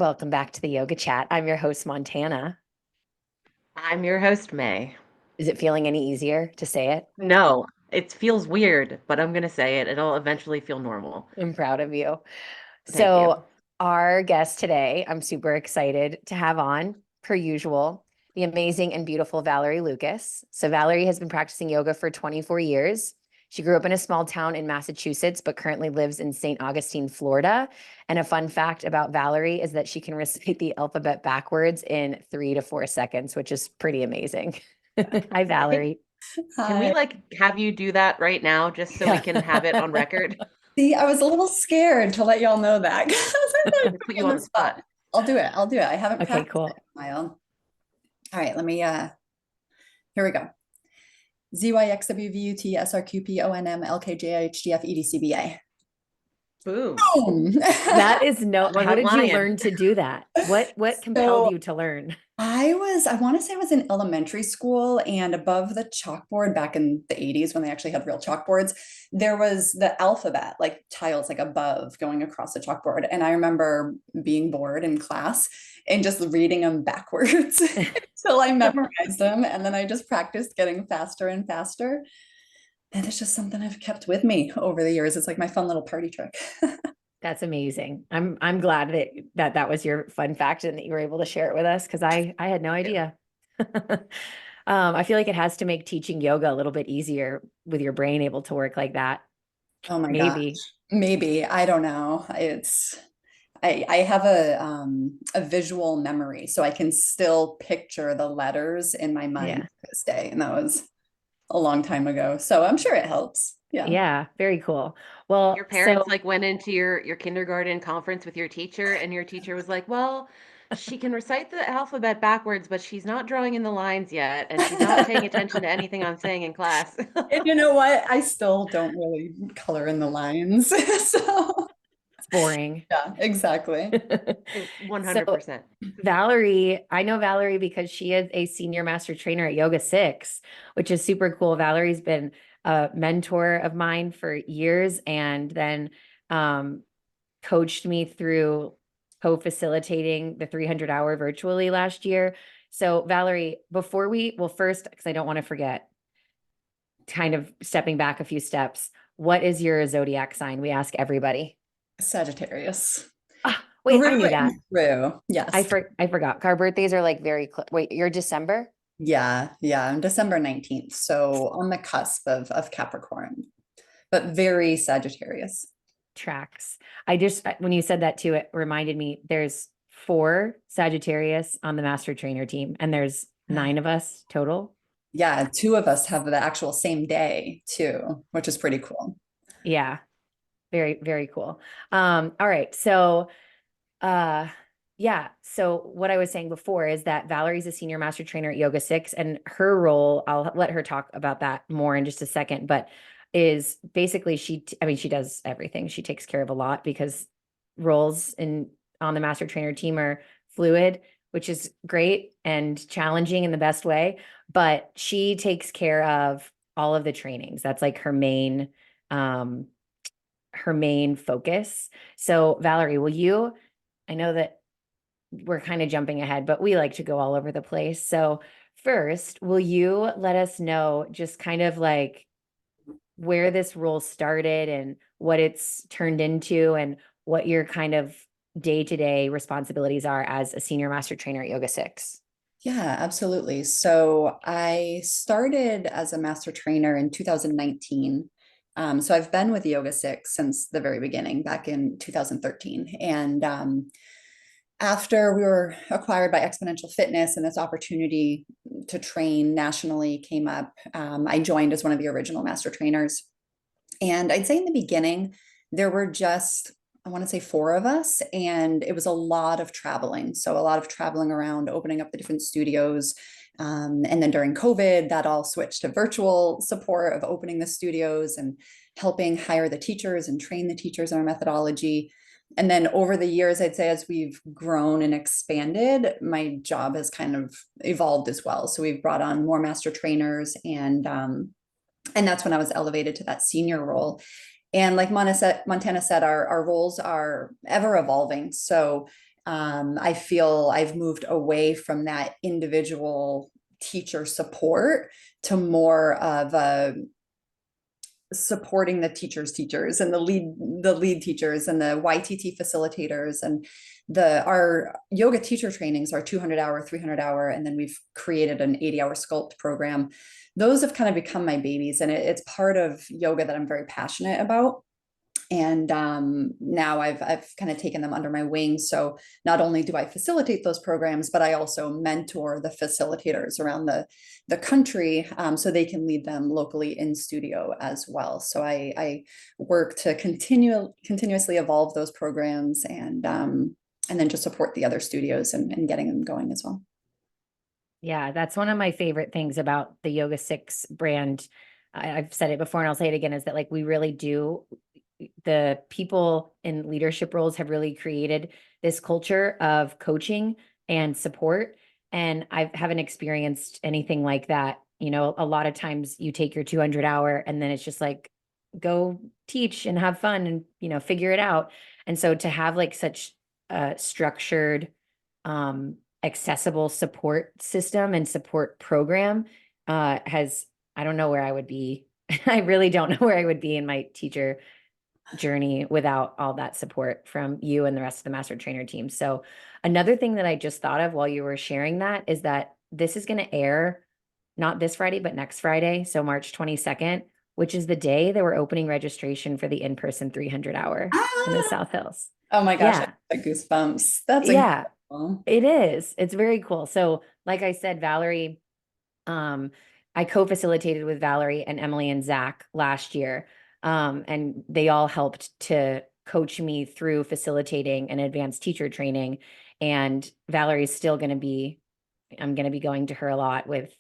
Welcome back to the Yoga Chat. I'm your host, Montana. I'm your host, May. Is it feeling any easier to say it? No, it feels weird, but I'm going to say it. It'll eventually feel normal. I'm proud of you. Thank you. So, our guest today, I'm super excited to have on, per usual, the amazing and beautiful Valerie Lucas. So, Valerie has been practicing yoga for 24 years. She grew up in a small town in Massachusetts, but currently lives in St. Augustine, Florida. And a fun fact about Valerie is that she can recite the alphabet backwards in 3 to 4 seconds, which is pretty amazing. Hi, Can, Valerie. can we Hi. have you do that right now just so we Yeah. can have it on record? See, I was a little scared to let y'all know that. 'Cause I thought I'd To put put you you on on the the spot. spot. I'll do it. I'll do it. I haven't Okay, practiced it cool. in a while. All right, let me here we go. ZYXWVUTSRQPONMLKJHDFEDCBA. Boom. Boom. That is no, how Wasn't did you lying. learn to do that? What compelled So you to learn? I want to say I was in elementary school, and above the chalkboard back in the 80s when they actually had real chalkboards, there was the alphabet, like tiles like above going across the chalkboard. And I remember being bored in class and just reading them backwards until I memorized them. And then I just practiced getting faster and faster. And it's just something I've kept with me over the years. It's like my fun little party trick. That's amazing. I'm glad that was your fun fact and that you were able to share it with us because I had no idea. I feel like it has to make teaching yoga a little bit easier with your brain able to work like that. Oh my gosh. Maybe. Maybe. I don't know. I have a visual memory, so I can still picture the letters in my mind Yeah. to this day. And that was a long time ago. So I'm sure it helps. Yeah. Yeah, very cool. Your Well, parents so like went into your kindergarten conference with your teacher, and your teacher was like, "Well, she can recite the alphabet backwards, but she's not drawing in the lines yet, and she's not paying attention to anything I'm saying in class." And you know what? I still don't really color in the lines. So it's boring. yeah, exactly. So 100%. Valerie, I know Valerie because she is a senior master trainer at YogaSix, which is super cool. Valerie's been a mentor of mine for years and then um, coached me through co-facilitating the 300-hour virtually last year. So Valerie, well, first, because I don't want to forget, kind of stepping back a few steps, what is your zodiac sign? We ask everybody. Sagittarius. Ah, wait, I Through knew and that. through. Yes. I forgot. Our birthdays are like very close. Wait, you're December? Yeah. Yeah. I'm December 19th. So on the cusp of Capricorn, but very Sagittarius. Tracks. When you said that too, it reminded me there's 4 Sagittarius on the master trainer team, and there's 9 of us total. Yeah, two of us have the actual same day too, which is pretty cool. Yeah, very, very cool. All right. Uh, yeah. So what I was saying before is that Valerie's a senior master trainer at YogaSix, and her role, I'll let her talk about that more in just a second, but is basically I mean, she does everything. She takes care of a lot because roles on the master trainer team are fluid, which is great and challenging in the best way, but she takes care of all of the trainings. That's like um, her main focus. So Valerie, I know that we're kind of jumping ahead, but we like to go all over the place. So, first, will you let us know just kind of like where this role started and what it's turned into and what your kind of day-to-day responsibilities are as a senior master trainer at YogaSix? Yeah, absolutely. So I started as a master trainer in 2019. So I've been with Yoga Six since the very beginning, back in 2013. And after we were acquired by Exponential Fitness and this opportunity to train nationally came up, I joined as one of the original master trainers. And I'd say in the beginning, there were just, I want to say 4 of us, and it was a lot of traveling. So a lot of traveling around, opening up the different studios. And then during COVID, that all switched to virtual support of opening the studios and helping hire the teachers and train the teachers in our methodology. And then over the years, I'd say as we've grown and expanded, my job has kind of evolved as well. So we've brought on more master trainers, and that's when I was elevated to that senior role. And like Montana said, our roles are ever evolving. So I feel I've moved away from that individual teacher support to more of a supporting the teachers and the lead teachers and the YTT facilitators and our yoga teacher trainings are 200-hour, 300-hour, and then we've created an 80-hour sculpt program. Those have kind of become my babies, and it's part of yoga that I'm very passionate about. And now I've kind of taken them under my wing. So not only do I facilitate those programs, but I also mentor the facilitators around the country, so they can lead them locally in studio as well. So I work to continuously evolve those programs, and then just support the other studios and getting them going as well. Yeah, that's one of my favorite things about the YogaSix brand. I've said it before and I'll say it again, is that like we really do, the people in leadership roles have really created this culture of coaching and support. And I haven't experienced anything like that. You know, a lot of times you take your 200-hour and then it's just like, go teach and have fun and, you know, figure it out. And so to have like such a structured, accessible support system and support program I don't know where I would be. I really don't know where I would be in my teacher journey without all that support from you and the rest of the master trainer team. So another thing that I just thought of while you were sharing that is that this is going to air not this Friday, but next Friday. So March 22nd, which is the day that we're opening registration for the in-person 300-hour in the South Hills. Oh my gosh, Yeah. I got goosebumps. That's Yeah, incredible. it is. It's very cool. So like I said, Valerie, I co-facilitated with Valerie and Emily and Zach last year. And they all helped to coach me through facilitating an advanced teacher training. And Valerie's still going to be, I'm going to be going to her a lot with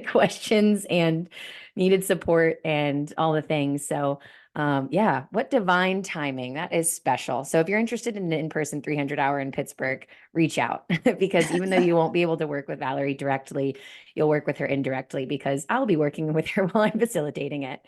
questions and needed support and all the things. So yeah, what divine timing. That is special. So if you're interested in an in-person 300-hour in Pittsburgh, reach out because even though you won't be able to work with Valerie directly, you'll work with her indirectly because I'll be working with her while I'm facilitating it.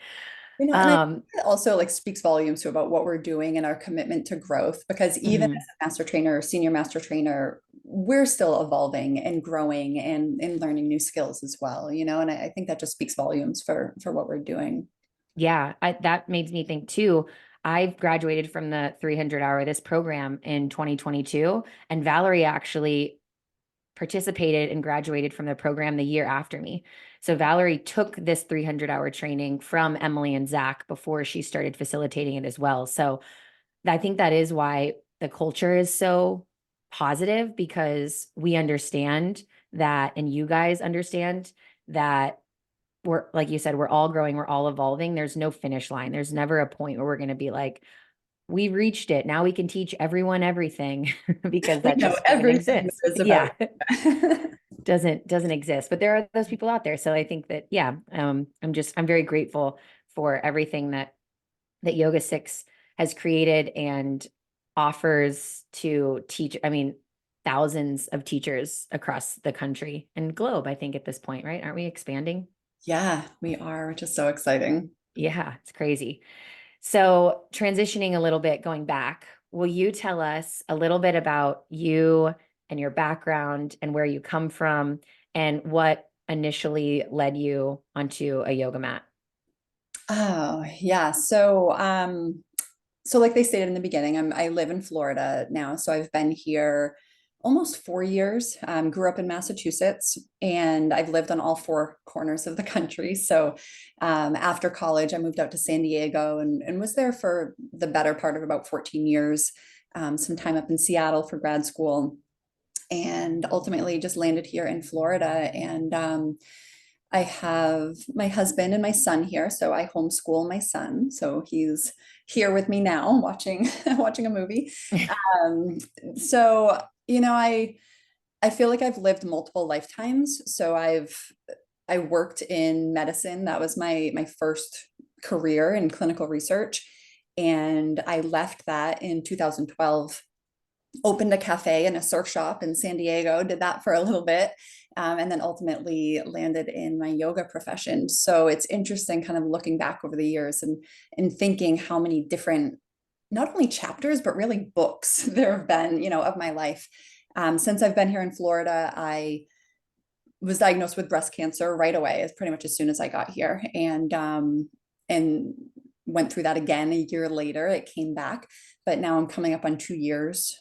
You know, and I think it also like speaks volumes to about what we're doing and our commitment to growth, because even as a master trainer, senior master trainer, we're still evolving and growing and learning new skills as well, you know, and I think that just speaks volumes for what we're doing. Yeah, that made me think too. I've graduated from the 300-hour this program in 2022, and Valerie actually participated and graduated from the program the year after me. So Valerie took this 300-hour training from Emily and Zach before she started facilitating it as well. So I think that is why the culture is so positive, because we understand that, and you guys understand that we're, like you said, we're all growing, we're all evolving. There's no finish line. There's never a point where we're going to be like, we reached it. Now we can teach everyone everything because We that know just doesn't everything exist. there is Yeah. about. Doesn't exist, but there are those people out there. So I think that, yeah, I'm very grateful for everything that YogaSix has created and offers to teach. I mean, thousands of teachers across the country and globe, I think at this point, right? Aren't we expanding? Yeah, we are, which is so exciting. Yeah, it's crazy. So transitioning a little bit, going back, will you tell us a little bit about you and your background and where you come from and what initially led you onto a yoga mat? Oh, yeah. So like they stated in the beginning, I live in Florida now. So I've been here almost 4 years. Grew up in Massachusetts, and I've lived on all four corners of the country. So after college, I moved out to San Diego and was there for the better part of about 14 years. Some time up in Seattle for grad school, and ultimately just landed here in Florida. And I have my husband and my son here, so I homeschool my son. So he's here with me now, watching watching a movie. Um, so you know, I feel like I've lived multiple lifetimes. So I worked in medicine. That was my first career in clinical research, and I left that in 2012, opened a cafe and a surf shop in San Diego, did that for a little bit, and then ultimately landed in my yoga profession. So it's interesting kind of looking back over the years and thinking how many different not only chapters, but really books there have been, of my life. Since I've been here in Florida, I was diagnosed with breast cancer right away, as pretty much as soon as I got here, and went through that again a year later. It came back, but now I'm coming up on 2 years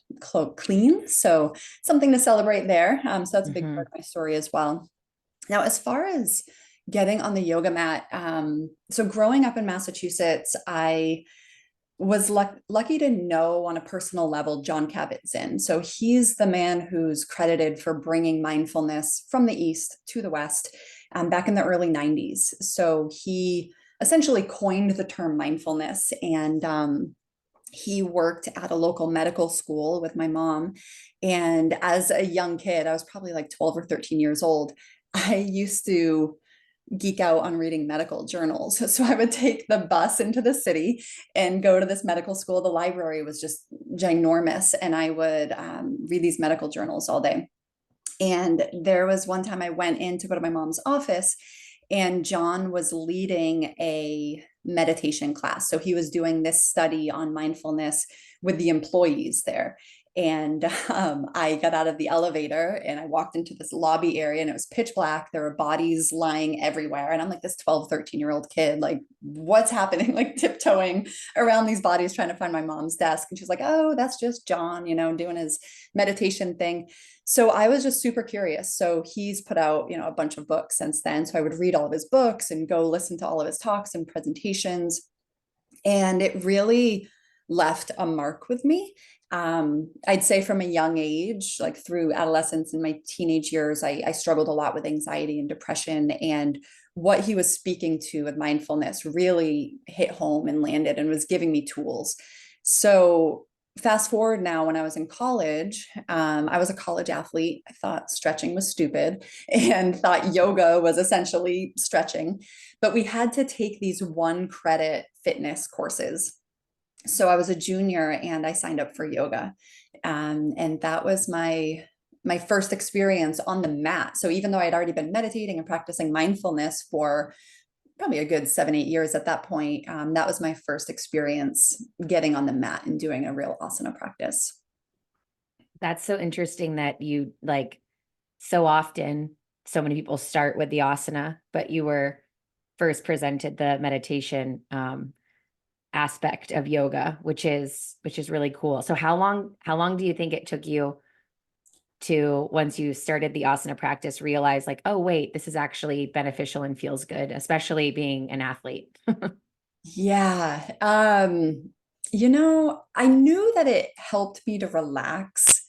clean, so something to celebrate there. So that's a big part of my story as well. Now, as far as getting on the yoga mat, so growing up in Massachusetts, I was lucky to know on a personal level John Kabat-Zinn. So he's the man who's credited for bringing mindfulness from the East to the West back in the early 90s. So he essentially coined the term mindfulness, and he worked at a local medical school with my mom. And as a young kid, I was probably like 12 or 13 years old, I used to geek out on reading medical journals. So I would take the bus into the city and go to this medical school. The library was just ginormous, and I would read these medical journals all day. And there was one time I went in to go to my mom's office, and John was leading a meditation class. So he was doing this study on mindfulness with the employees there. And I got out of the elevator and I walked into this lobby area, and it was pitch black. There were bodies lying everywhere. And I'm like this 12, 13-year-old kid, like, what's happening? Like tiptoeing around these bodies, trying to find my mom's desk. And she's like, oh, that's just John, doing his meditation thing. So I was just super curious. So he's put out, a bunch of books since then. So I would read all of his books and go listen to all of his talks and presentations. And it really left a mark with me. I'd say from a young age, like through adolescence and my teenage years, I struggled a lot with anxiety and depression. And what he was speaking to with mindfulness really hit home and landed and was giving me tools. So fast forward now, when I was in college, I was a college athlete. I thought stretching was stupid and thought yoga was essentially stretching, but we had to take these 1 credit fitness courses. So I was a junior and I signed up for yoga. And that was my first experience on the mat. So even though I'd already been meditating and practicing mindfulness for probably a good 7, 8 years at that point, that was my first experience getting on the mat and doing a real asana practice. That's so interesting that you like so often, so many people start with the asana, but you were first presented the meditation aspect of yoga, which is really cool. So how long do you think it took you to, once you started the asana practice, realize like, oh wait, this is actually beneficial and feels good, especially being an athlete? Yeah. I knew that it helped me to relax.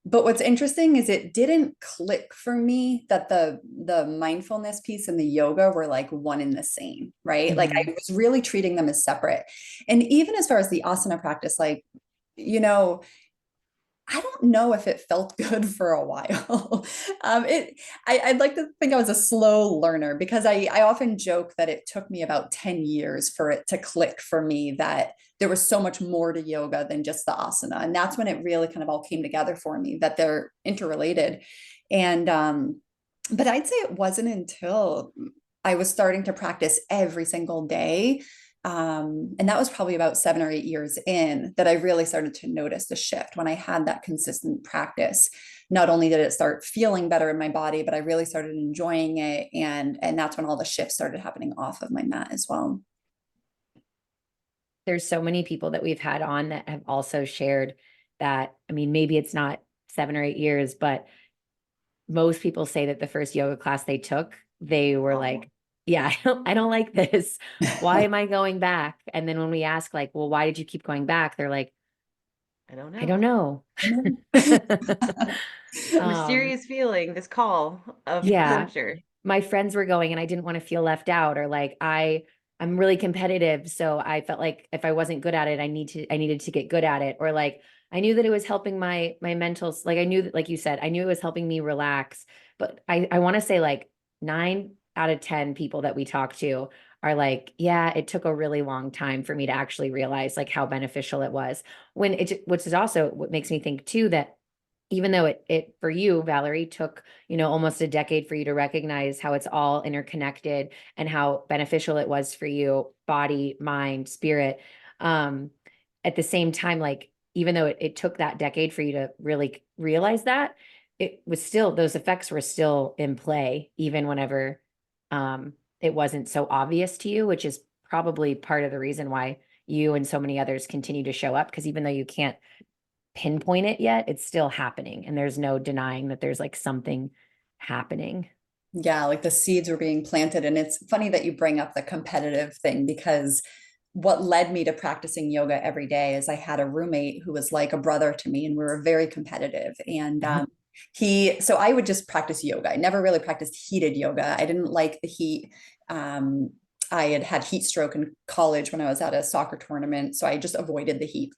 But what's interesting is it didn't click for me that the mindfulness piece and the yoga were like one and the same, right? Like I was really treating them as separate. And even as far as the asana practice, like, you know, I don't know if it felt good for a while. I'd like to think I was a slow learner, because I often joke that it took me about 10 years for it to click for me that there was so much more to yoga than just the asana. And that's when it really kind of all came together for me, that they're interrelated. And, but I'd say it wasn't until I was starting to practice every single day, and that was probably about 7 or 8 years in, that I really started to notice the shift when I had that consistent practice. Not only did it start feeling better in my body, but I really started enjoying it. And that's when all the shifts started happening off of my mat as well. There's so many people that we've had on that have also shared that, I mean, maybe it's not 7 or 8 years, but most people say that the first yoga class they took, they were like, yeah, I don't like this. Why am I going back? And then when we ask like, well, why did you keep going back? They're like, I don't know. I don't know. Mysterious feeling, this call of Yeah. closure. My friends were going and I didn't want to feel left out, or like I'm really competitive, so I felt like if I wasn't good at it, I needed to get good at it, or like I knew that it was helping my mentals, like I knew that, like you said, I knew it was helping me relax. But I want to say like 9 out of 10 people that we talk to are like, yeah, it took a really long time for me to actually realize like how beneficial it was. Which is also what makes me think too, that even though it for you, Valerie, took, almost a decade for you to recognize how it's all interconnected and how beneficial it was for you, body, mind, spirit. at the same time, like, even though it took that decade for you to really realize that, it was still, those effects were still in play, even whenever it wasn't so obvious to you, which is probably part of the reason why you and so many others continue to show up. Because even though you can't pinpoint it yet, it's still happening. And there's no denying that there's like something happening. Yeah, like the seeds were being planted. And it's funny that you bring up the competitive thing, because what led me to practicing yoga every day is I had a roommate who was like a brother to me, and we were very competitive. And so I would just practice yoga. I never really practiced heated yoga. I didn't like the heat. Um, I had had heat stroke in college when I was at a soccer tournament, so I just avoided the heat.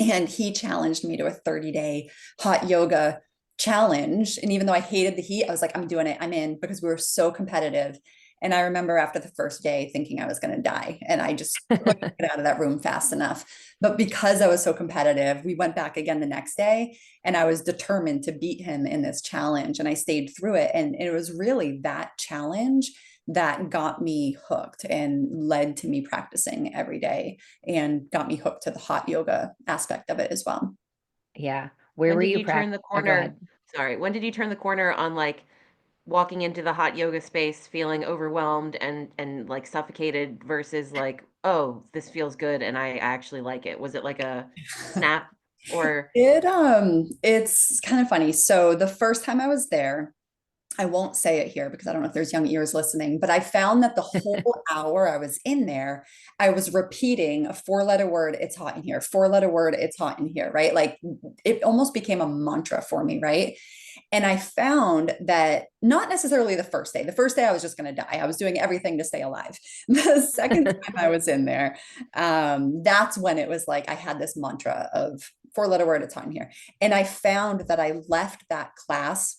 And he challenged me to a 30-day hot yoga challenge. And even though I hated the heat, I was like, I'm doing it. I'm in, because we were so competitive. And I remember after the first day thinking I was going to die, and I just couldn't get out of that room fast enough. But because I was so competitive, we went back again the next day, and I was determined to beat him in this challenge. And I stayed through it. And it was really that challenge that got me hooked and led to me practicing every day, and got me hooked to the hot yoga aspect of it as well. Yeah. Where When were did you you turn the Oh, go corner? ahead. Sorry, when did you turn the corner on like walking into the hot yoga space feeling overwhelmed and like suffocated versus like, oh, this feels good and I actually like it? Was it like a snap or It's kind of funny. So the first time I was there, I won't say it here because I don't know if there's young ears listening, but I found that the whole hour I was in there, I was repeating a 4-letter word, it's hot in here, 4-letter word, it's hot in here, right? Like it almost became a mantra for me, right? And I found that not necessarily the first day I was just going to die. I was doing everything to stay alive. The second time I was in there, that's when it was like I had this mantra of 4-letter word, it's hot in here. And I found that I left that class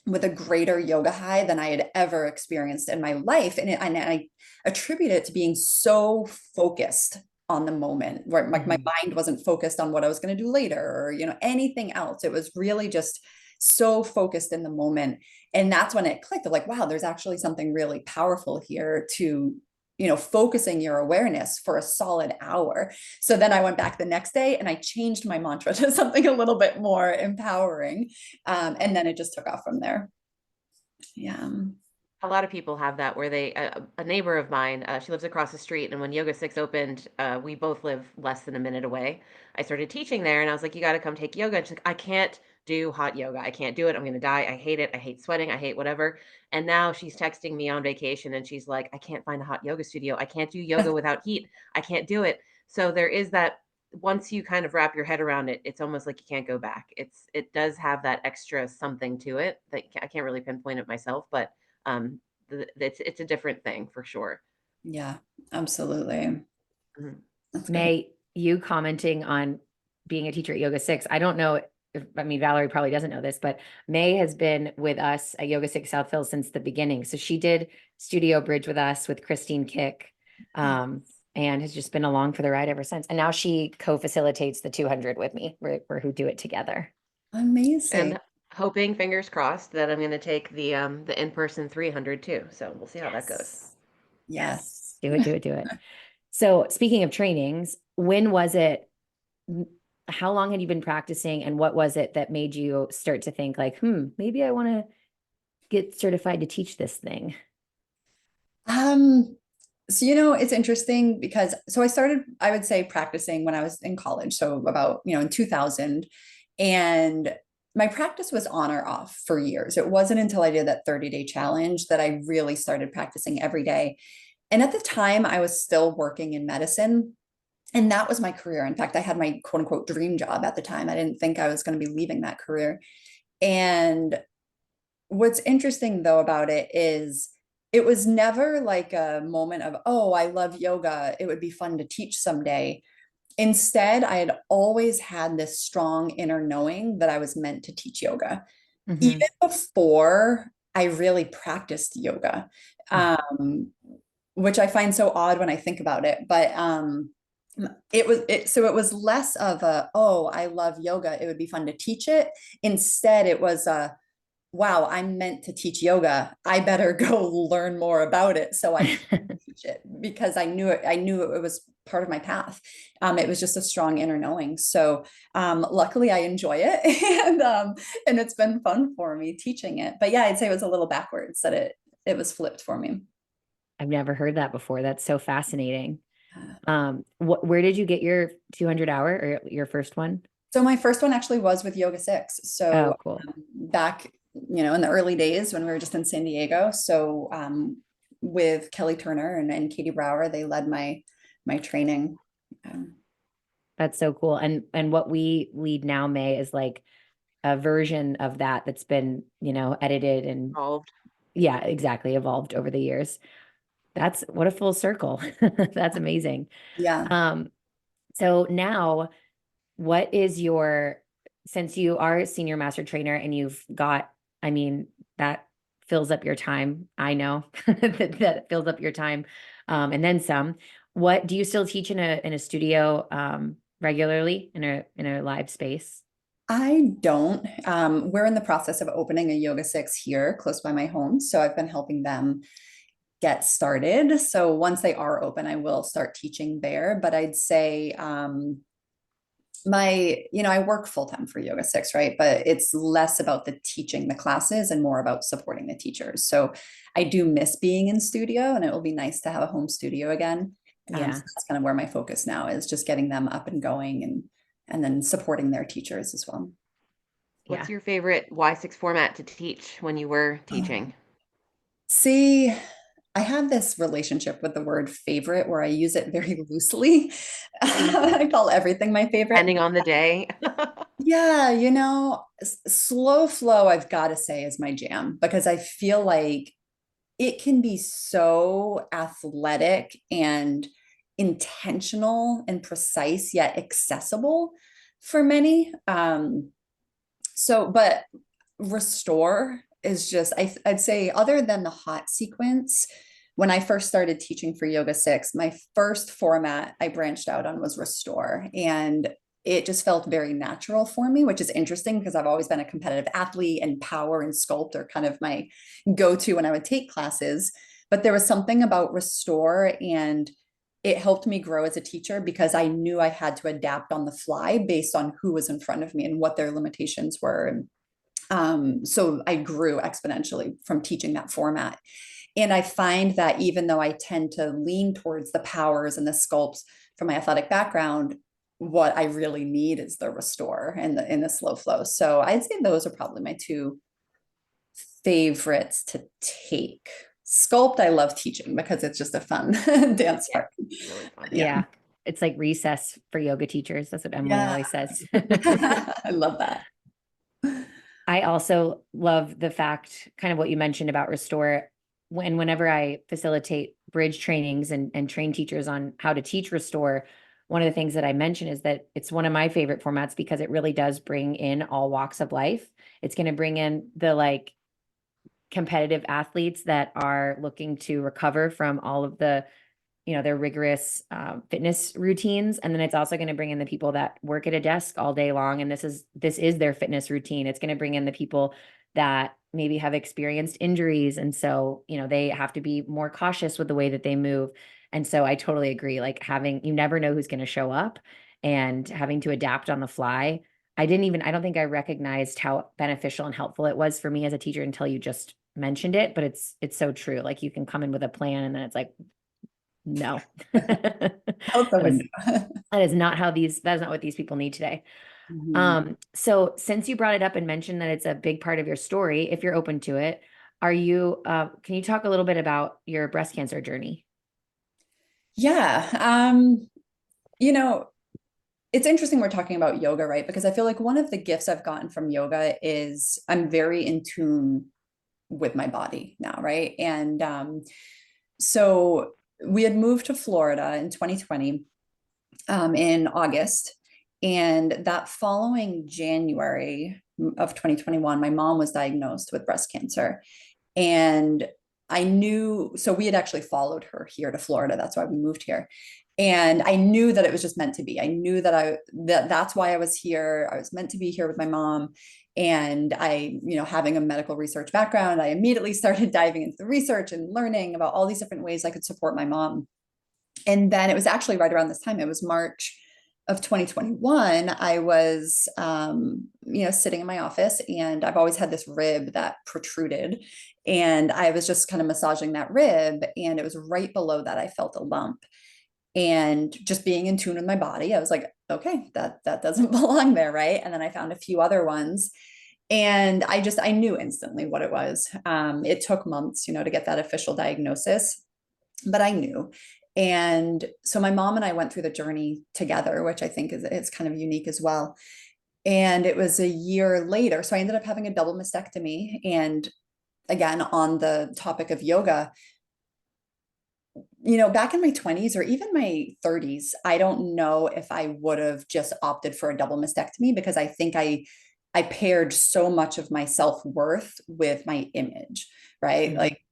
with a greater yoga high than I had ever experienced in my life. And I attribute it to being so focused on the moment, where my mind wasn't focused on what I was going to do later, or, anything else. It was really just so focused in the moment. And that's when it clicked of like, wow, there's actually something really powerful here to, focusing your awareness for a solid hour. So then I went back the next day and I changed my mantra to something a little bit more empowering. And then it just took off from there. Yeah. a lot of people have that where they a neighbor of mine, she lives across the street, and when YogaSix opened, we both live less than a minute away. I started teaching there, and I was like, "You got to come take yoga." And she's like, "I can't do hot yoga. I can't do it. I'm gonna die. I hate it. I hate sweating. I hate whatever." And now she's texting me on vacation, and she's like, "I can't find a hot yoga studio. I can't do yoga without heat. I can't do it." So there is that. Once you kind of wrap your head around it, it's almost like you can't go back. It does have that extra something to it that I can't really pinpoint it myself, but um, it's a different thing for sure. Yeah, absolutely. Mhm. That's great. May, you commenting on being a teacher at YogaSix, I don't know if, I mean, Valerie probably doesn't know this, but May has been with us at YogaSix South Hills since the beginning. So she did Studio Bridge with us with Christine Kick, and has just been along for the ride ever since. And now she co-facilitates the 200 with me. We're who do it together. Amazing. And hoping, fingers crossed, that I'm going to take the in-person 300 too. So we'll see how that goes. Yes. Yes. Yes. Do it, do it, do it. So speaking of trainings, when was it? How long had you been practicing, and what was it that made you start to think like, maybe I want to get certified to teach this thing? Um, so it's interesting because I started, I would say, practicing when I was in college. So about, in 2000. And my practice was on or off for years. It wasn't until I did that 30-day challenge that I really started practicing every day. And at the time, I was still working in medicine. And that was my career. In fact, I had my quote unquote dream job at the time. I didn't think I was going to be leaving that career. And what's interesting though about it is it was never like a moment of, oh, I love yoga, it would be fun to teach someday. Instead, I had always had this strong inner knowing that I was meant to teach yoga, even before I really practiced yoga, which I find so odd when I think about it. But so it was less of a, oh, I love yoga, it would be fun to teach it. Instead, it was a, wow, I'm meant to teach yoga. I better go learn more about it so I can teach it, because I knew it was part of my path. It was just a strong inner knowing. So luckily I enjoy it, and it's been fun for me teaching it. But yeah, I'd say it was a little backwards, that it was flipped for me. I've never heard that before. That's so fascinating. Where did you get your 200 hour or your first one? So my first one actually was with YogaSix. Oh, So cool. back, in the early days when we were just in San Diego. So with Kelly Turner and Katie Brower, they led my training. Um, That's so cool. And what we lead now, May, is like a version of that that's been, edited and Involved. yeah, exactly, evolved over the years. That's what a full circle. That's amazing. yeah. Um, so now what is since you are a senior master trainer and you've got, I mean, that fills up your time. I know that fills up your time, and then some. What do you still teach in a studio, regularly in a live space? I don't. We're in the process of opening a YogaSix here close by my home. So I've been helping them get started. So once they are open, I will start teaching there. But I'd say I work full time for YogaSix, right? But it's less about the teaching the classes and more about supporting the teachers. So I do miss being in studio, and it will be nice to have a home studio again. So Yeah, that's kind of where my focus now is, just getting them up and going, and then supporting their teachers as well. What's yeah. your favorite Y6 format to teach when you were Oh. teaching? See, I have this relationship with the word favorite where I use it very loosely. I call everything my favorite. Depending on the day. Yeah, slow flow, I've got to say, is my jam, because I feel like it can be so athletic and intentional and precise, yet accessible for many. But restore is just, I'd say, other than the hot sequence, when I first started teaching for YogaSix, my first format I branched out on was restore. And it just felt very natural for me, which is interesting because I've always been a competitive athlete, and power and sculpt are kind of my go-to when I would take classes. But there was something about restore, and it helped me grow as a teacher because I knew I had to adapt on the fly based on who was in front of me and what their limitations were. And so I grew exponentially from teaching that format. And I find that even though I tend to lean towards the powers and the sculpts from my athletic background, what I really need is the restore and the slow flow. So I'd say those are probably my two favorites to take. Sculpt, I love teaching because it's just a fun dance Yeah, part. really fun. Yeah. Yeah. It's like recess for yoga teachers. That's what Emily Yeah. always says. I love that. I also love the fact, kind of what you mentioned about restore. Whenever I facilitate bridge trainings and train teachers on how to teach restore, one of the things that I mention is that it's one of my favorite formats because it really does bring in all walks of life. It's going to bring in the competitive athletes that are looking to recover from all of their rigorous fitness routines. And then it's also going to bring in the people that work at a desk all day long. And this is their fitness routine. It's going to bring in the people that maybe have experienced injuries. And so, they have to be more cautious with the way that they move. And so I totally agree. Like you never know who's going to show up, and having to adapt on the fly. I don't think I recognized how beneficial and helpful it was for me as a teacher until you just mentioned it, but it's so true. Like you can come in with a plan and then it's like, no. Out the That is window. that is not what these people need today. Mhm. So since you brought it up and mentioned that it's a big part of your story, if you're open to it, can you talk a little bit about your breast cancer journey? Yeah. You know, it's interesting we're talking about yoga, right? Because I feel like one of the gifts I've gotten from yoga is I'm very in tune with my body now, right? And so we had moved to Florida in 2020, in August. And that following January of 2021, my mom was diagnosed with breast cancer. And I knew, so we had actually followed her here to Florida. That's why we moved here. And I knew that it was just meant to be. I knew that that's why I was here. I was meant to be here with my mom. And I, having a medical research background, I immediately started diving into the research and learning about all these different ways I could support my mom. And then it was actually right around this time, it was March of 2021. I was, sitting in my office, and I've always had this rib that protruded. And I was just kind of massaging that rib, and it was right below that I felt a lump. And just being in tune with my body, I was like, okay, that doesn't belong there, right? And then I found a few other ones, and I knew instantly what it was. It took months, to get that official diagnosis, but I knew. And so my mom and I went through the journey together, which I think is kind of unique as well. And it was a year later, so I ended up having a double mastectomy. And again, on the topic of yoga, back in my 20s or even my 30s, I don't know if I would have just opted for a double mastectomy, because I think I paired so much of my self-worth with my image, right? Mhm. Like,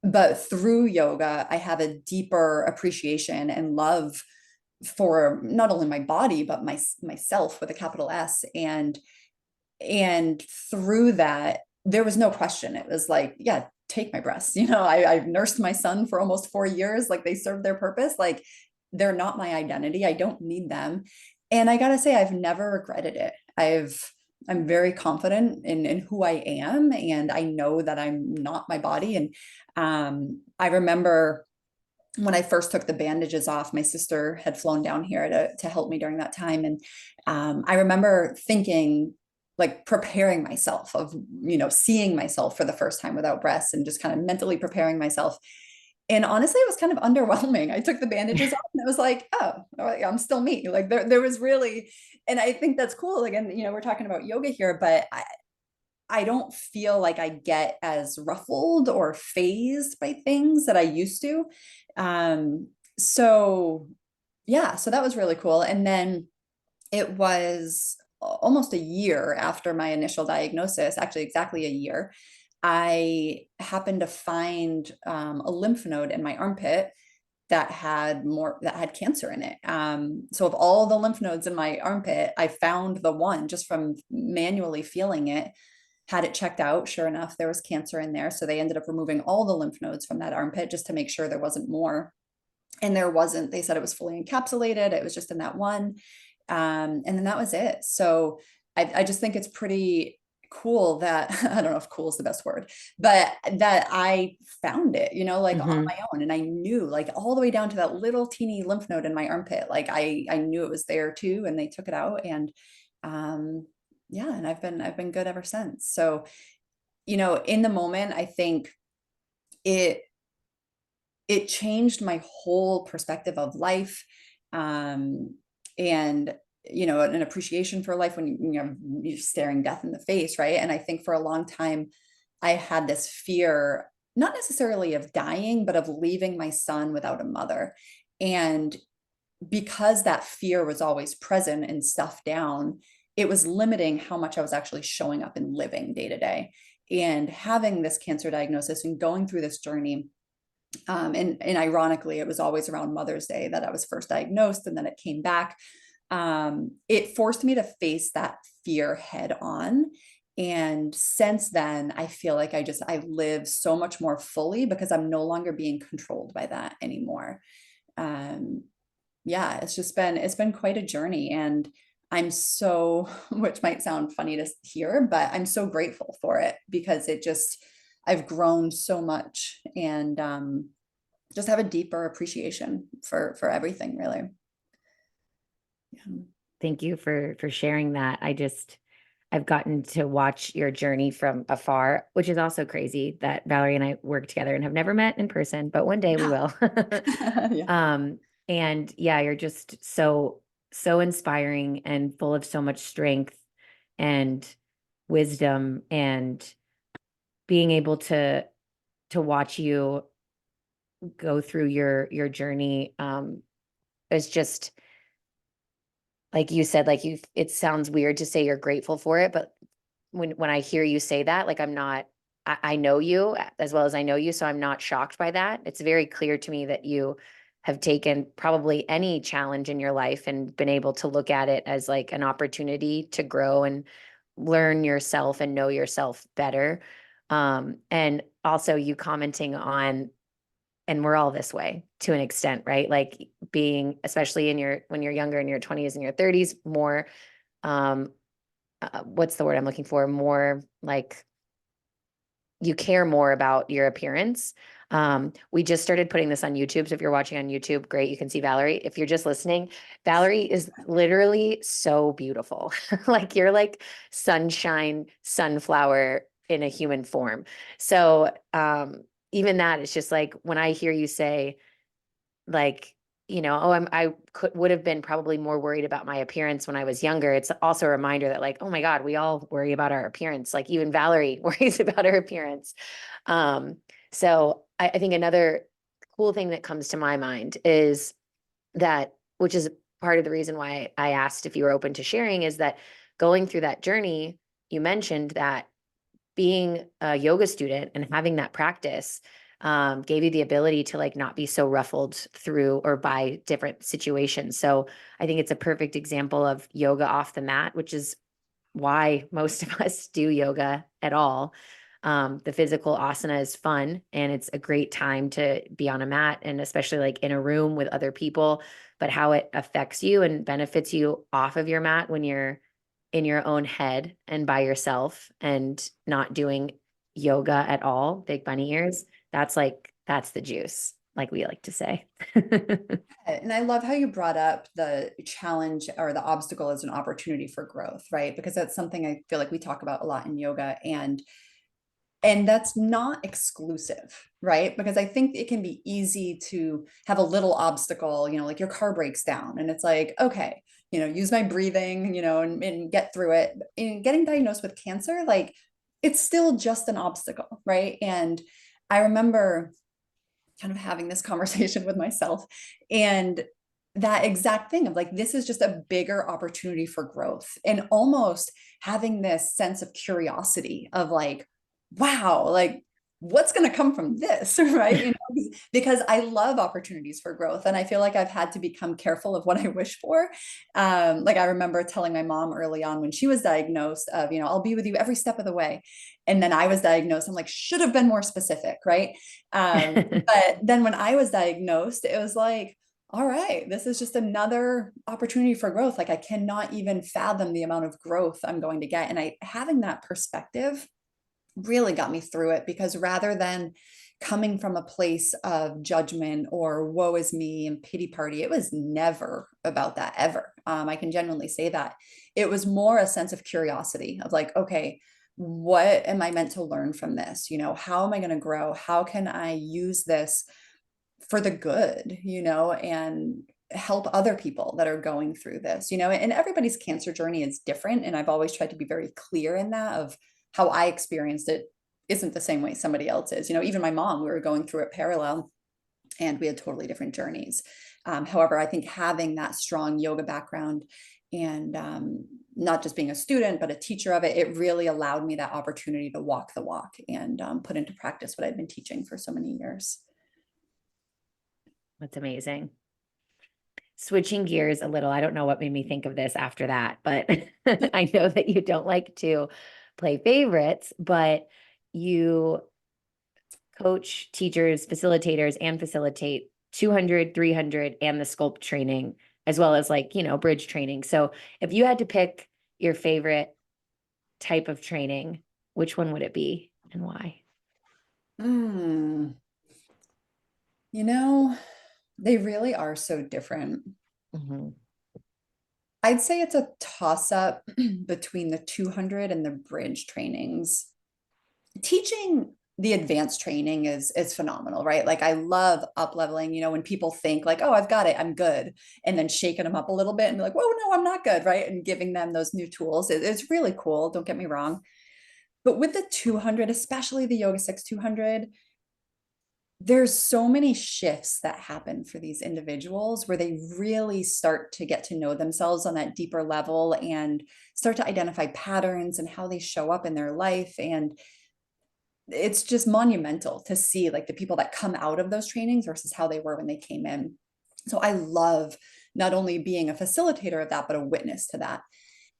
but through yoga, I have a deeper appreciation and love for not only my body, but myself with a capital S. And through that, there was no question. It was like, yeah, take my breasts. I've nursed my son for almost 4 years. Like, they serve their purpose. Like, they're not my identity. I don't need them. And I gotta say, I've never regretted it. I'm very confident in who I am, and I know that I'm not my body. And I remember when I first took the bandages off, my sister had flown down here to help me during that time. And I remember thinking, like, preparing myself of, seeing myself for the first time without breasts, and just kind of mentally preparing myself. And honestly, it was kind of underwhelming. I took the bandages off, and it was like, oh, all right, I'm still me. Like, there was really, and I think that's cool. Again, we're talking about yoga here, but I don't feel like I get as ruffled or phased by things that I used to. Um, so yeah, so that was really cool. And then it was almost a year after my initial diagnosis, actually exactly a year, I happened to find a lymph node in my armpit that had cancer in it. So of all the lymph nodes in my armpit, I found the one just from manually feeling it, had it checked out. Sure enough, there was cancer in there. So they ended up removing all the lymph nodes from that armpit just to make sure there wasn't more. And there wasn't. They said it was fully encapsulated. It was just in that one. And then that was it. So I just think it's pretty cool that I don't know if cool is the best word, but that I found it, like, on Mhm. my own. And I knew, like, all the way down to that little teeny lymph node in my armpit. Like, I knew it was there too, and they took it out. And yeah, and I've been good ever since. So, in the moment, I think it it changed my whole perspective of life. um and an appreciation for life when you're staring death in the face, right? And I think for a long time I had this fear, not necessarily of dying, but of leaving my son without a mother. And because that fear was always present and stuffed down, it was limiting how much I was actually showing up and living day to day. And having this cancer diagnosis and going through this journey, and ironically, it was always around Mother's Day that I was first diagnosed, and then it came back. It forced me to face that fear head on. And since then, I feel like I live so much more fully because I'm no longer being controlled by that anymore. Um, yeah, it's been quite a journey, and I'm so, which might sound funny to hear, but I'm so grateful for it, because I've grown so much, and just have a deeper appreciation for everything, really. Yeah. Thank you for sharing that. I've gotten to watch your journey from afar, which is also crazy that Valerie and I work together and have never met in person, but one day we will. Yeah. And yeah, you're just so inspiring and full of so much strength and wisdom, and being able to watch you go through your journey is just, like you said, like, it sounds weird to say you're grateful for it, but when I hear you say that, like, I know you as well as I know you, so I'm not shocked by that. It's very clear to me that you have taken probably any challenge in your life and been able to look at it as like an opportunity to grow and learn yourself and know yourself better. And also you commenting on, and we're all this way to an extent, right? Like being, especially in your, when you're younger in your 20s and your 30s, more, what's the word I'm looking for? More like you care more about your appearance. We just started putting this on YouTube. So if you're watching on YouTube, great. You can see Valerie. If you're just listening, Valerie is literally so beautiful. Like you're like sunshine, sunflower in a human form. So even that is just like when I hear you say, like, you know, oh, I could would have been probably more worried about my appearance when I was younger. It's also a reminder that like, oh my God, we all worry about our appearance. Like even Valerie worries about her appearance. So I think another cool thing that comes to my mind is that, which is part of the reason why I asked if you were open to sharing, is that going through that journey, you mentioned that being a yoga student and having that practice gave you the ability to like not be so ruffled through or by different situations. So I think it's a perfect example of yoga off the mat, which is why most of us do yoga at all. The physical asana is fun and it's a great time to be on a mat and especially like in a room with other people, but how it affects you and benefits you off of your mat when you're in your own head and by yourself and not doing yoga at all, big bunny ears. That's like, that's the juice, like we like to say. And I love how you brought up the challenge or the obstacle as an opportunity for growth, right? Because that's something I feel like we talk about a lot in yoga, and that's not exclusive, right? Because I think it can be easy to have a little obstacle, you know, like your car breaks down and it's like, okay, you know, use my breathing, you know, and get through it. In getting diagnosed with cancer, like it's still just an obstacle, right? And I remember kind of having this conversation with myself and that exact thing of like, this is just a bigger opportunity for growth, and almost having this sense of curiosity of like, wow, like what's going to come from this, right? You know, because I love opportunities for growth, and I feel like I've had to become careful of what I wish for. Like I remember telling my mom early on when she was diagnosed of, you know, I'll be with you every step of the way. And then I was diagnosed, I'm like, should have been more specific, right? But then when I was diagnosed, it was like, all right, this is just another opportunity for growth. Like I cannot even fathom the amount of growth I'm going to get. And I having that perspective really got me through it, because rather than coming from a place of judgment or woe is me and pity party, it was never about that ever. I can genuinely say that. It was more a sense of curiosity of like, okay, what am I meant to learn from this? You know, how am I going to grow? How can I use this for the good, you know, and help other people that are going through this, you know, and everybody's cancer journey is different. And I've always tried to be very clear in that of how I experienced it isn't the same way somebody else is. You know, even my mom, we were going through it parallel and we had totally different journeys. However, I think having that strong yoga background and not just being a student, but a teacher of it, it really allowed me that opportunity to walk the walk and put into practice what I'd been teaching for so many years. That's amazing. Switching gears a little, I don't know what made me think of this after that, but I know that you don't like to play favorites, but you coach teachers, facilitators, and facilitate 200, 300, and the sculpt training, as well as like, you know, bridge training. So if you had to pick your favorite type of training, which one would it be and why? You know, they really are so different. Mhm. I'd say it's a toss up between the 200 and the bridge trainings. Teaching the advanced training is phenomenal, right? Like I love up leveling, you know, when people think like, oh, I've got it, I'm good, and then shaking them up a little bit and be like, whoa, no, I'm not good, right? And giving them those new tools. It's really cool. Don't get me wrong. But with the 200, especially the YogaSix 200, there's so many shifts that happen for these individuals where they really start to get to know themselves on that deeper level and start to identify patterns and how they show up in their life. And it's just monumental to see like the people that come out of those trainings versus how they were when they came in. So I love not only being a facilitator of that, but a witness to that.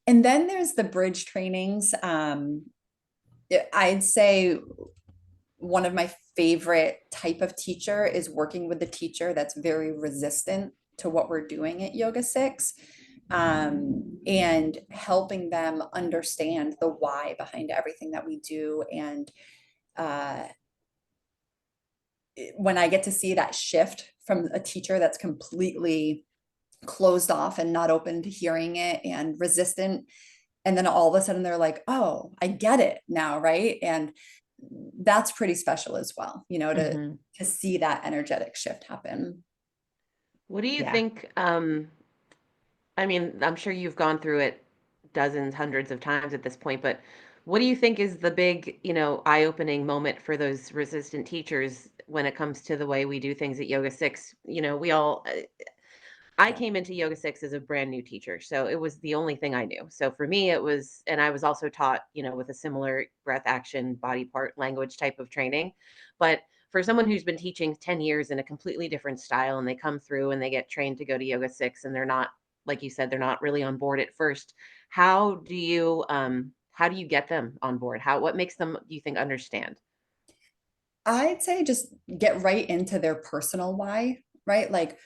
And then there's the bridge trainings. I'd say one of my favorite type of teacher is working with the teacher that's very resistant to what we're doing at YogaSix, and helping them understand the why behind everything that we do. And uh, when I get to see that shift from a teacher that's completely closed off and not open to hearing it and resistant, and then all of a sudden they're like, oh, I get it now, right? And that's pretty special as well, Mhm. to see that energetic shift happen. What do you Yeah. think? I mean, I'm sure you've gone through it dozens, hundreds of times at this point, but what do you think is the big, eye-opening moment for those resistant teachers when it comes to the way we do things at Yoga Six? I came into Yoga Six as a brand new teacher, so it was the only thing I knew. So for me, it was, and I was also taught, with a similar breath, action, body part, language type of training. But for someone who's been teaching 10 years in a completely different style and they come through and they get trained to go to Yoga Six and they're not, like you said, they're not really on board at first. How do you get them on board? What makes them, do you think, understand? I'd say just get right into their personal why, right? Like,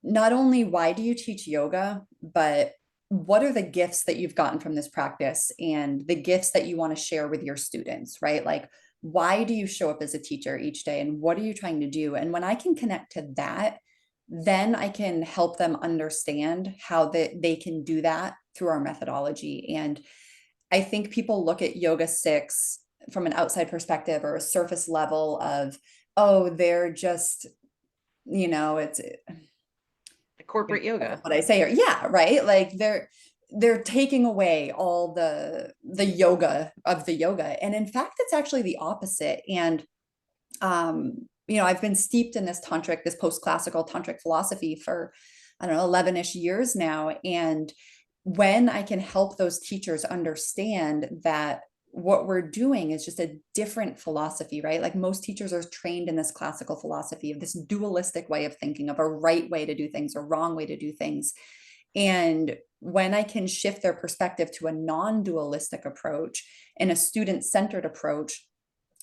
not only why do you teach yoga, but what are the gifts that you've gotten from this practice and the gifts that you want to share with your students, right? Like, why do you show up as a teacher each day and what are you trying to do? And when I can connect to that, then I can help them understand how they can do that through our methodology. And I think people look at YogaSix from an outside perspective or a surface level of, oh, they're just, it's Corporate yoga. what I say, or yeah, right. Like they're taking away all the yoga of the yoga. And in fact, it's actually the opposite. And I've been steeped in this post-classical tantric philosophy for, I don't know, 11-ish years now. And when I can help those teachers understand that what we're doing is just a different philosophy, right? Like most teachers are trained in this classical philosophy of this dualistic way of thinking of a right way to do things, a wrong way to do things. And when I can shift their perspective to a non-dualistic approach and a student-centered approach,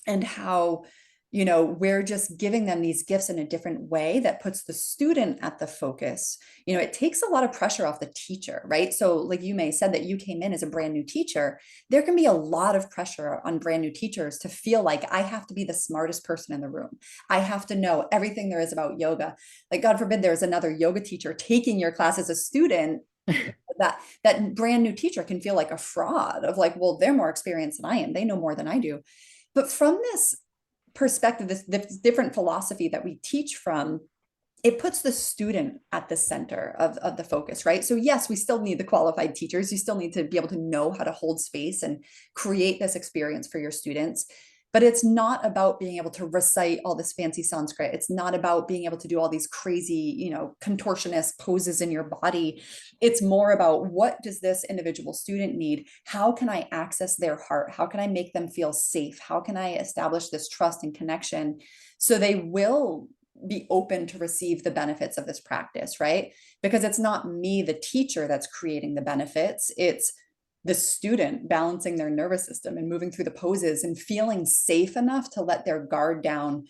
and how we're just giving them these gifts in a different way that puts the student at the focus, it takes a lot of pressure off the teacher, right? So like you may said that you came in as a brand new teacher, there can be a lot of pressure on brand new teachers to feel like I have to be the smartest person in the room, I have to know everything there is about yoga. Like god forbid there's another yoga teacher taking your class as a student, that brand new teacher can feel like a fraud of like, well, they're more experienced than I am, they know more than I do. But from this perspective, this different philosophy that we teach from, it puts the student at the center of the focus, right? So yes, we still need the qualified teachers. You still need to be able to know how to hold space and create this experience for your students. But it's not about being able to recite all this fancy Sanskrit. It's not about being able to do all these crazy, contortionist poses in your body. It's more about what does this individual student need? How can I access their heart? How can I make them feel safe? How can I establish this trust and connection so they will be open to receive the benefits of this practice, right? Because it's not me, the teacher, that's creating the benefits. It's the student balancing their nervous system and moving through the poses and feeling safe enough to let their guard down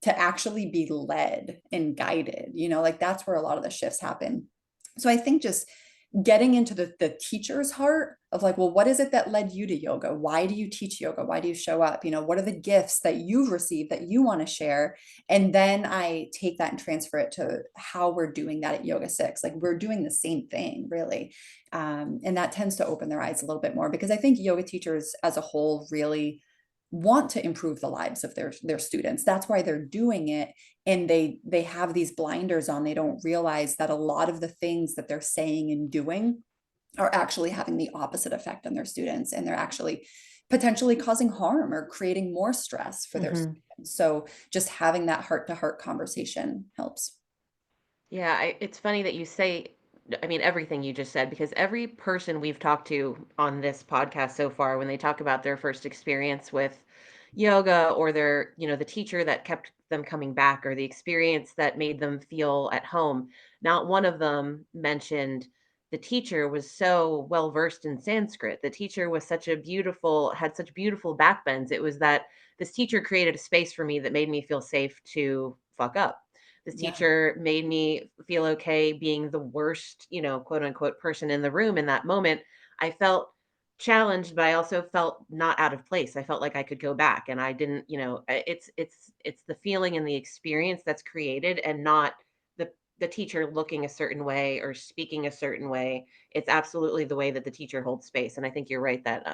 to actually be led and guided, like that's where a lot of the shifts happen. So I think just getting into the teacher's heart of like, well, what is it that led you to yoga? Why do you teach yoga? Why do you show up? What are the gifts that you've received that you want to share? And then I take that and transfer it to how we're doing that at YogaSix. Like we're doing the same thing, really. And that tends to open their eyes a little bit more because I think yoga teachers as a whole really want to improve the lives of their students. That's why they're doing it. And they have these blinders on. They don't realize that a lot of the things that they're saying and doing are actually having the opposite effect on their students, and they're actually potentially causing harm or creating more stress for their Mhm. students. So just having that heart to heart conversation helps. Yeah, it's funny that you say, I mean, everything you just said, because every person we've talked to on this podcast so far, when they talk about their first experience with yoga or the teacher that kept them coming back or the experience that made them feel at home, not one of them mentioned the teacher was so well versed in Sanskrit. The teacher was such a beautiful, had such beautiful backbends. It was that this teacher created a space for me that made me feel safe to fuck up. This Yeah. teacher made me feel okay being the worst, quote unquote person in the room in that moment. I felt challenged, but I also felt not out of place. I felt like I could go back, and I didn't, it's the feeling and the experience that's created, and not the teacher looking a certain way or speaking a certain way. It's absolutely the way that the teacher holds space. And I think you're right that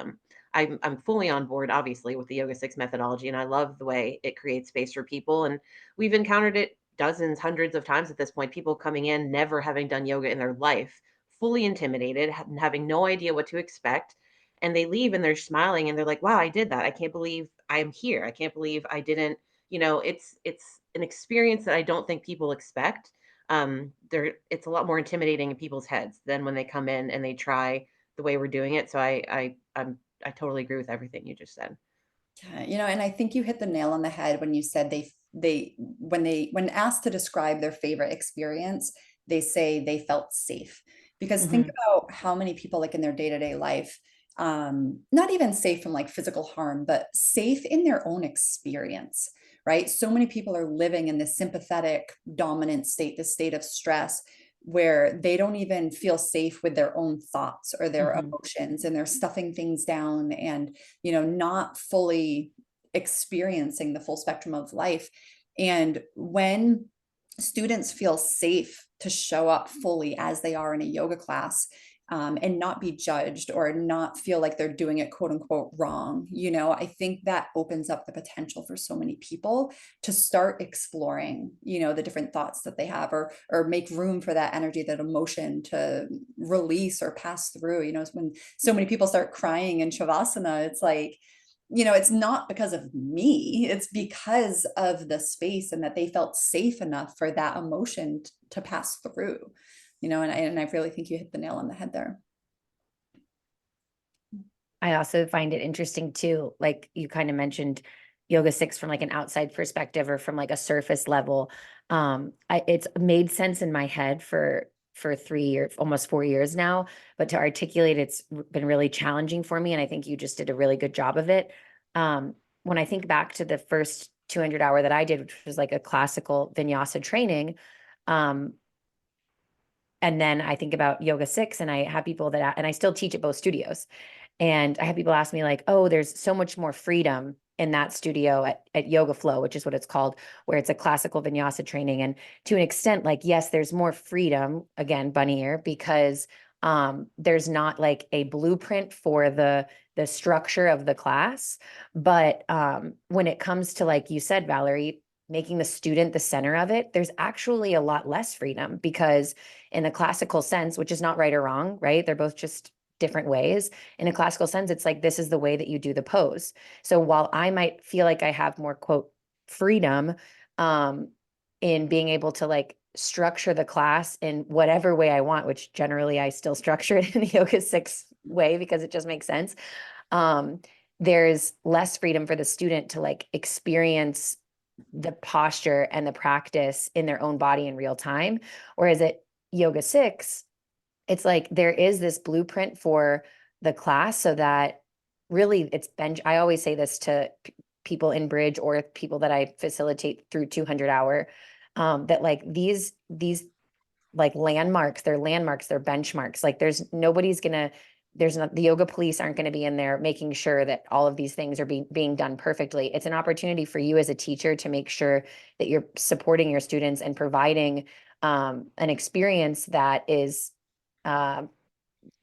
I'm fully on board, obviously, with the YogaSix methodology, and I love the way it creates space for people. And we've encountered it dozens, hundreds of times at this point. People coming in never having done yoga in their life, fully intimidated, having no idea what to expect, and they leave and they're smiling and they're like, "Wow, I did that. I can't believe I'm here. I can't believe I didn't." It's an experience that I don't think people expect. There It's a lot more intimidating in people's heads than when they come in and they try the way we're doing it. So I totally agree with everything you just said. Yeah, and I think you hit the nail on the head when you said when asked to describe their favorite experience, they say they felt safe. Because think Mhm. about how many people like in their day-to-day life, not even safe from like physical harm, but safe in their own experience, right? So many people are living in this sympathetic dominant state, this state of stress where they don't even feel safe with their own thoughts or their Mhm. emotions, and they're stuffing things down and not fully experiencing the full spectrum of life. And when students feel safe to show up fully as they are in a yoga class, and not be judged or not feel like they're doing it quote unquote wrong, I think that opens up the potential for so many people to start exploring, the different thoughts that they have, or make room for that energy, that emotion to release or pass through. When so many people start crying in shavasana, it's like, it's not because of me, it's because of the space and that they felt safe enough for that emotion to pass through, and I really think you hit the nail on the head there. I also find it interesting too, like you kind of mentioned YogaSix from like an outside perspective or from like a surface level. It's made sense in my head for 3 years, almost 4 years now, but to articulate it's been really challenging for me. And I think you just did a really good job of it. When I think back to the first 200 hour that I did, which was like a classical vinyasa training, um, and then I think about YogaSix, and I have people that, and I still teach at both studios. And I have people ask me like, oh, there's so much more freedom in that studio at Yoga Flow, which is what it's called, where it's a classical vinyasa training. And to an extent, like, yes, there's more freedom, again, bunny ear, because there's not like a blueprint for the structure of the class. But when it comes to, like you said, Valerie, making the student the center of it, there's actually a lot less freedom, because in the classical sense, which is not right or wrong, right? They're both just different ways. In a classical sense, it's like, this is the way that you do the pose. So while I might feel like I have more quote freedom um, in being able to like structure the class in whatever way I want, which generally I still structure it in the YogaSix way because it just makes sense. Um, there's less freedom for the student to like experience the posture and the practice in their own body in real time. Whereas at YogaSix, it's like there is this blueprint for the class, so that really it's bench. I always say this to people in bridge or people that I facilitate through 200 hour, that like these like landmarks, they're landmarks, they're benchmarks. Like there's not, the yoga police aren't going to be in there making sure that all of these things are being done perfectly. It's an opportunity for you as a teacher to make sure that you're supporting your students and providing an experience that is uh,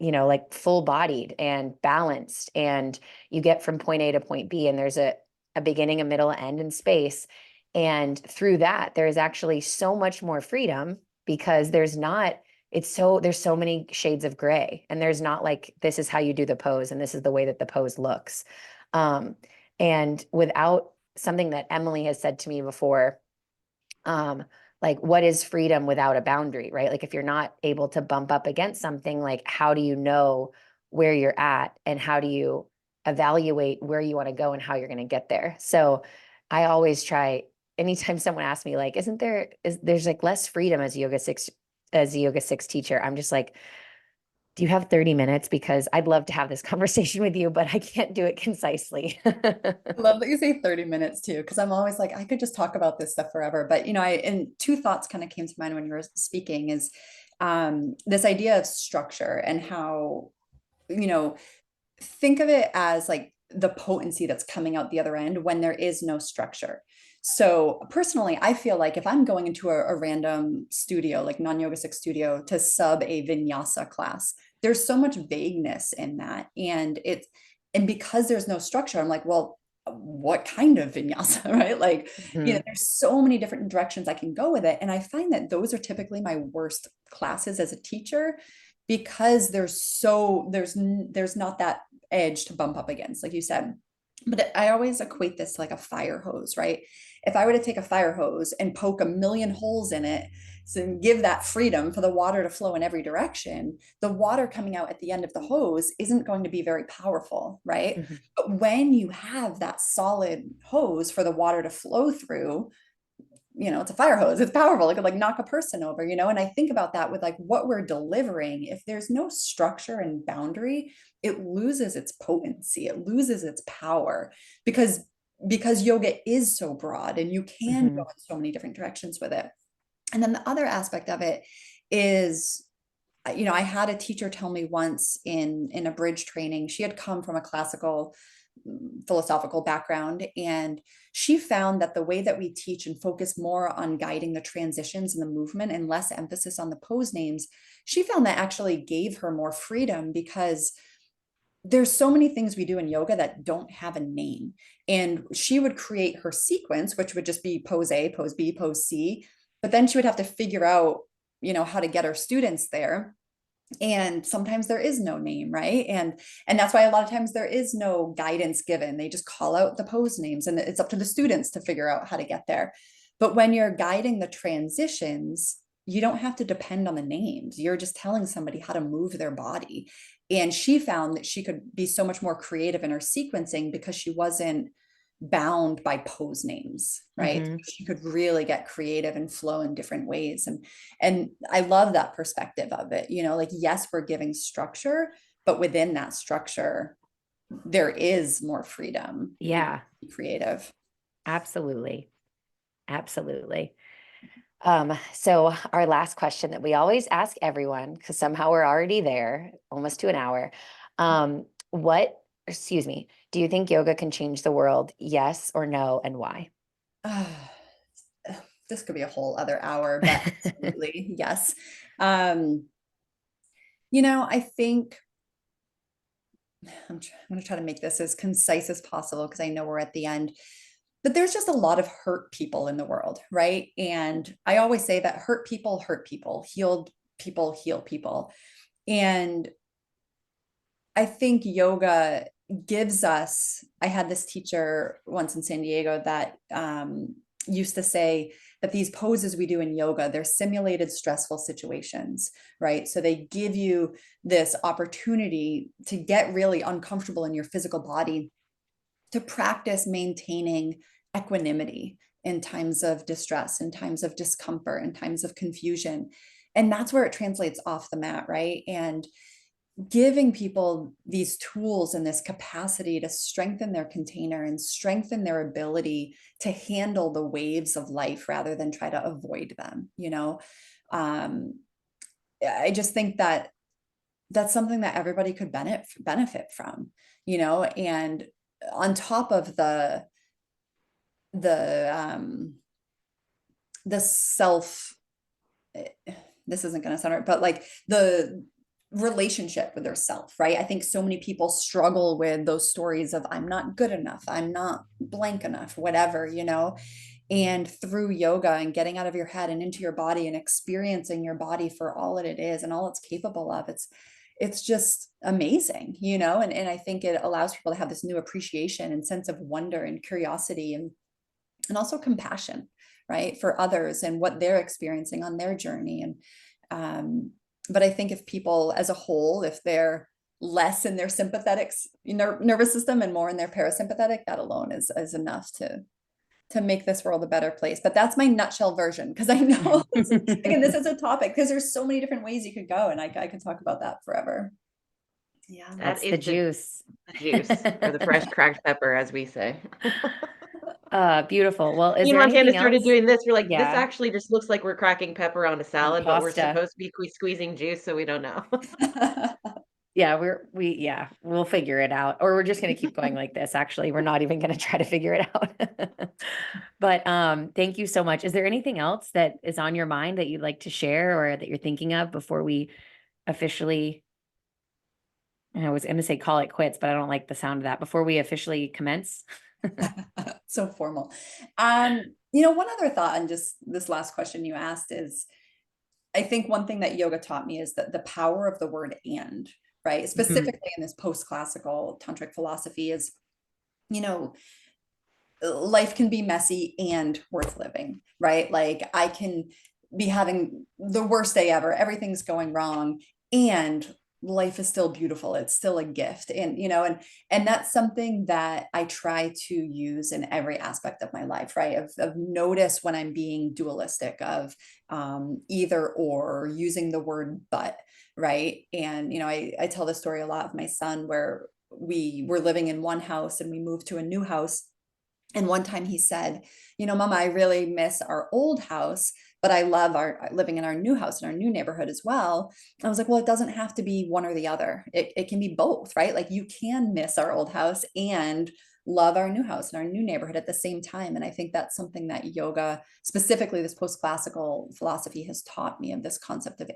like full bodied and balanced, and you get from point A to point B, and there's a beginning, a middle, end, and space. And through that, there is actually so much more freedom, because there's so many shades of gray, and there's not like, this is how you do the pose and this is the way that the pose looks. Um, and without something that Emily has said to me before, um like, what is freedom without a boundary, right? Like if you're not able to bump up against something, like how do you know where you're at, and how do you evaluate where you want to go and how you're going to get there? So I always try, anytime someone asks me like, there's like less freedom as a yoga six teacher, I'm just like, Do you have 30 minutes? Because I'd love to have this conversation with you, but I can't do it concisely. I love that you say 30 minutes too, because I'm always like, I could just talk about this stuff forever. But and two thoughts kind of came to mind when you were speaking is this idea of structure and how, you know, think of it as like the potency that's coming out the other end when there is no structure. So personally, I feel like if I'm going into a random studio, like non-YogaSix studio to sub a vinyasa class, there's so much vagueness in that. And because there's no structure, I'm like, well, what kind of vinyasa, right? Like, Mhm. there's so many different directions I can go with it. And I find that those are typically my worst classes as a teacher because there's not that edge to bump up against, like you said. But I always equate this to like a fire hose, right? If I were to take a fire hose and poke a million holes in it, so give that freedom for the water to flow in every direction, the water coming out at the end of the hose isn't going to be very powerful, right? Mhm. But when you have that solid hose for the water to flow through, it's a fire hose. It's powerful. It could like knock a person over, and I think about that with like what we're delivering. If there's no structure and boundary, it loses its potency. It loses its power because yoga is so broad and you can go Mhm. in so many different directions with it. And then the other aspect of it is, I had a teacher tell me once in a bridge training, she had come from a classical philosophical background, and she found that the way that we teach and focus more on guiding the transitions and the movement and less emphasis on the pose names, she found that actually gave her more freedom because there's so many things we do in yoga that don't have a name. And she would create her sequence, which would just be pose A, pose B, pose C, but then she would have to figure out, how to get her students there. And sometimes there is no name, right? And that's why a lot of times there is no guidance given. They just call out the pose names and it's up to the students to figure out how to get there. But when you're guiding the transitions, you don't have to depend on the names. You're just telling somebody how to move their body. And she found that she could be so much more creative in her sequencing because she wasn't bound by pose names, right? Mhm. She could really get creative and flow in different ways. And I love that perspective of it. Like, yes, we're giving structure, but within that structure, there is more freedom, Yeah, to be creative. absolutely. Absolutely. So our last question that we always ask everyone, because somehow we're already there, almost to an hour. Excuse me, do you think yoga can change the world? Yes or no, and why? Ah, this could be a whole other hour, but absolutely, yes. Um, I think I'm going to try to make this as concise as possible because I know we're at the end. But there's just a lot of hurt people in the world, right? And I always say that hurt people, healed people heal people. And I think yoga gives us, I had this teacher once in San Diego that used to say that these poses we do in yoga, they're simulated stressful situations, right? So they give you this opportunity to get really uncomfortable in your physical body to practice maintaining equanimity in times of distress, in times of discomfort, in times of confusion. And that's where it translates off the mat, right? And giving people these tools and this capacity to strengthen their container and strengthen their ability to handle the waves of life rather than try to avoid them. um, I just think that that's something that everybody could benefit from. And on top of the the self, this isn't going to sound right, but like the relationship with their self, right? I think so many people struggle with those stories of I'm not good enough, I'm not blank enough, whatever. And through yoga and getting out of your head and into your body and experiencing your body for all that it is and all it's capable of, it's just amazing. And I think it allows people to have this new appreciation and sense of wonder and curiosity and also compassion, right, for others and what they're experiencing on their journey. And but I think if people as a whole, if they're less in their sympathetic nervous system and more in their parasympathetic, that alone is enough to make this world a better place. But that's my nutshell version, because I know, again, this is a topic because there's so many different ways you could go, and I could talk about that forever. Yeah. That That's is the juice. the juice, or the fresh cracked pepper, as we say. Beautiful. Well, is Me and there Montana anything started else? doing this. We're like, this Yeah. actually just looks like we're cracking pepper on a On salad, but we're pasta. supposed to be squeezing juice, so we don't know. Yeah, yeah, we'll figure it out. Or we're just going to keep going like this. Actually, we're not even going to try to figure it out. But thank you so much. Is there anything else that is on your mind that you'd like to share or that you're thinking of before we officially, and I was going to say call it quits, but I don't like the sound of that, before we officially commence? So formal. One other thought, and just this last question you asked is, I think one thing that yoga taught me is that the power of the word and, right? Specifically in this post-classical tantric philosophy is, you know, life can be messy and worth living, right? Like I can be having the worst day ever, everything's going wrong, and life is still beautiful. It's still a gift. And that's something that I try to use in every aspect of my life, right? Of notice when I'm being dualistic, of either or, using the word but, right? And I tell the story a lot of my son, where we were living in one house and we moved to a new house, and one time he said, Mama, I really miss our old house, but I love our living in our new house, in our new neighborhood as well. I was like, well, it doesn't have to be one or the other. It can be both, right? Like you can miss our old house and love our new house and our new neighborhood at the same time. And I think that's something that yoga, specifically this post-classical philosophy, has taught me, of this concept of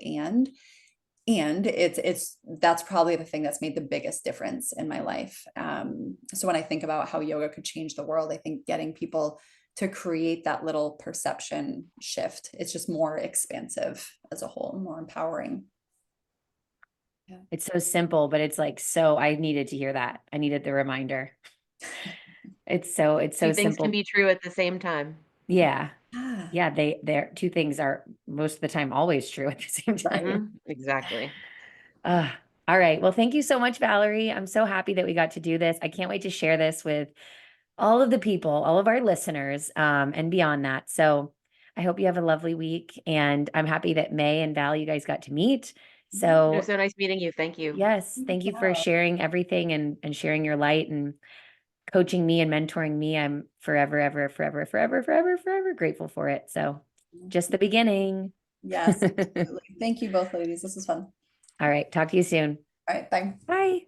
and it's that's probably the thing that's made the biggest difference in my life. So when I think about how yoga could change the world, I think getting people to create that little perception shift, it's just more expansive as a whole, more empowering. Yeah. It's so simple, but it's like, so I needed to hear that. I needed the reminder. It's so Two things can simple. be true at the same time. Yeah. Ah, Yeah. They're two things are most of the time always true at the same time. Mhm, exactly. Uh, all right. Well, thank you so much, Valerie. I'm so happy that we got to do this. I can't wait to share this with all of the people, all of our listeners, and beyond that. So I hope you have a lovely week. And I'm happy that May and Val, you guys got to meet. It was So so nice meeting you. Thank you. yes, thank you for yeah. sharing everything and sharing your light and coaching me and mentoring me. I'm forever, ever, forever, forever, forever, forever grateful for it. So just the beginning. Yes, absolutely. Thank you both, ladies. This was fun. All right. Talk to you soon. All right, bye. Bye.